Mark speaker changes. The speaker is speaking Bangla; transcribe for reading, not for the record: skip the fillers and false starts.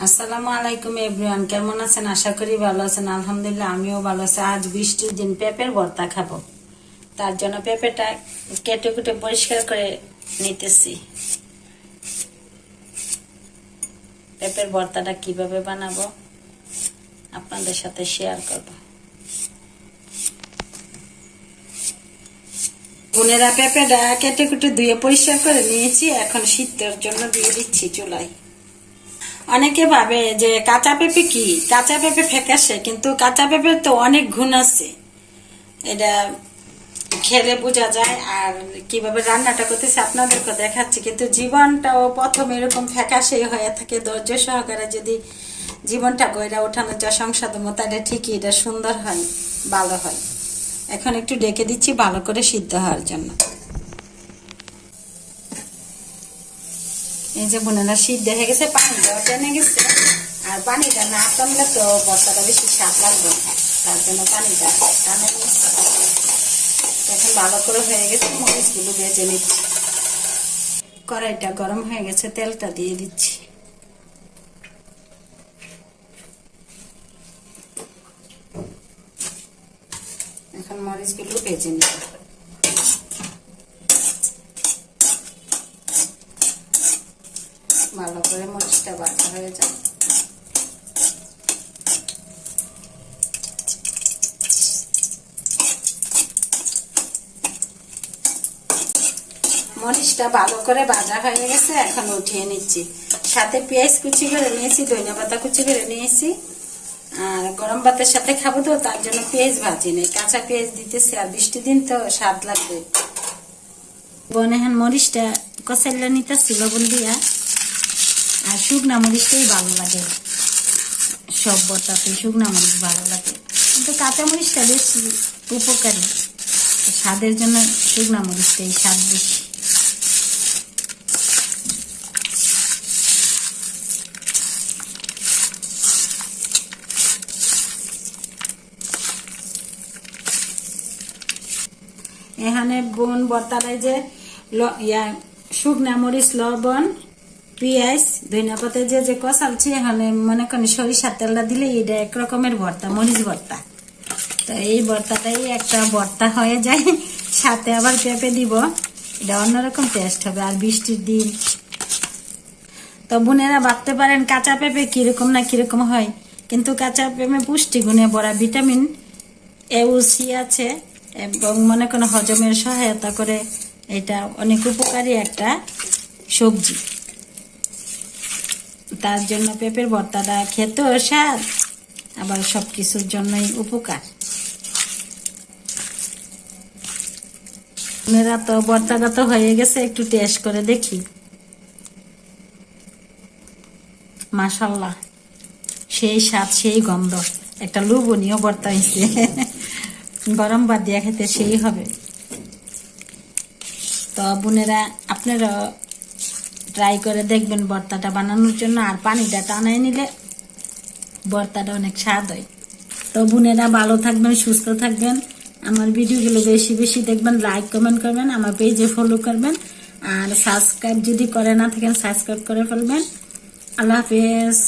Speaker 1: আসসালামু আলাইকুম এভরিওয়ান, কেমন আছেন? আশা করি ভালো আছেন। আলহামদুলিল্লাহ আমিও ভালো আছি। আজ বৃষ্টির দিন পেঁপের ভর্তা খাবো। তার জন্য পেঁপেটা কেটে কুটে পরিষ্কার করে নিতেছি। পেঁপের ভর্তাটা কিভাবে বানাবো আপনাদের সাথে শেয়ার করব। বোনেরা, পেঁপেটা কেটে কুটে ধুয়ে পরিষ্কার করে নিয়েছি। এখন সিদ্ধর জন্য দিয়ে দিচ্ছি চুলায়। অনেকে ভাবে যে কাঁচা পেঁপে কি, কাঁচা পেঁপে ফ্যাকাশে, কিন্তু কাঁচা পেঁপের তো অনেক গুণ আছে, এটা খেলে বোঝা যায়। আর কিভাবে রান্নাটা করতেছে আপনাদেরকে দেখাচ্ছি। কিন্তু জীবনটাও প্রথম এরকম ফ্যাকাশে হয়ে থাকে। ধৈর্য সহকারে যদি জীবনটা গয়রা ওঠানো যায় সংসার মতো, এটা ঠিকই এটা সুন্দর হয়, ভালো হয়। এখন একটু ডেকে দিচ্ছি ভালো করে সিদ্ধ হওয়ার জন্য। এই যে বোনেরা সিদ্ধ হয়ে গেছে, পানি দেওয়া টেনে গেছে। আর পানিটা না টানলে তো ভর্তাটা বেশি স্বাদ লাগবে, তার জন্য পানিটা টানে নিচ্ছে। এখন ভালো করে হয়ে গেছে, মরিচগুলো ভেজে নিচ্ছি। কড়াইটা গরম হয়ে গেছে, তেলটা দিয়ে দিচ্ছি। এখন মরিচগুলো ভেজে নিচ্ছি। ভালো করে মরিচটা ভাজা হয়ে যায়। মরিচটা ভালো করে ভাজা হয়ে গেছে, এখন উঠিয়ে নিচ্ছি। সাথে পেঁয়াজ কুচি করে নিয়েছি, ধনিয়া পাতা কুচি করে নিয়েছি। আর গরম ভাতের সাথে খাবো তো, তার জন্য পেঁয়াজ ভাজি নেই, কাঁচা পেঁয়াজ দিতেছি। আর বৃষ্টি দিন তো স্বাদ লাগবে। বোন এখন মরিচটা কষাইলা নিতেছি লবণ দিয়া। আর শুকনা মরিচটাই ভালো লাগে, সব ভর্তাতে শুকনা মরিচ ভালো লাগে, কিন্তু কাঁচা মরিচটা বেশি উপকারী। স্বাদের জন্য শুকনা মরিচটাই স্বাদ বেশি। এখানে বোন ভর্তাটায় যে শুকনা মরিচ, লবণ, পেঁয়াজ, ধনিয়া পাতা যে কষালছি, এখানে মনে করেন সরিষার তেলটা দিলে এটা এক রকমের ভর্তা, মরিচ ভর্তা। তো এই ভর্তাটাই একটা ভর্তা হয়ে যায়। সাথে আবার পেঁপে দিব, এটা অন্যরকম টেস্ট হবে। আর বৃষ্টির দিন তো বোনেরা ভাবতে পারেন কাঁচা পেঁপে কিরকম না কিরকম হয়, কিন্তু কাঁচা পেঁপে পুষ্টি গুণে ভরা, ভিটামিন এ ও সি আছে এবং মনে করেন হজমের সহায়তা করে। এটা অনেক উপকারী একটা সবজি, তার জন্য পেঁপের ভর্তাটা খেতেও স্বাদ, আবার সবকিছুর জন্যই উপকার। মেয়েরা তো ভর্তাটা তো হয়ে গেছে, একটু টেস্ট করে দেখি। মাশাল্লাহ, সেই স্বাদ, সেই গন্ধ, একটা লোভনীয় ভর্তা হয়েছে। গরম ভাত দিয়ে খেতে সেই হবে। তো বোনেরা, আপনারা ট্রাই করে দেখবেন ভর্তাটা বানানোর জন্য। আর পানিটা টানাই নিলে ভর্তাটা অনেক স্বাদ হয়। তো বোনেরা ভালো থাকবেন, সুস্থ থাকবেন। আমার ভিডিওগুলো বেশি বেশি দেখবেন, লাইক কমেন্ট করবেন, আমার পেজে ফলো করবেন। আর সাবস্ক্রাইব যদি করে না থাকেন সাবস্ক্রাইব করে ফেলবেন। আল্লাহ হাফেজ।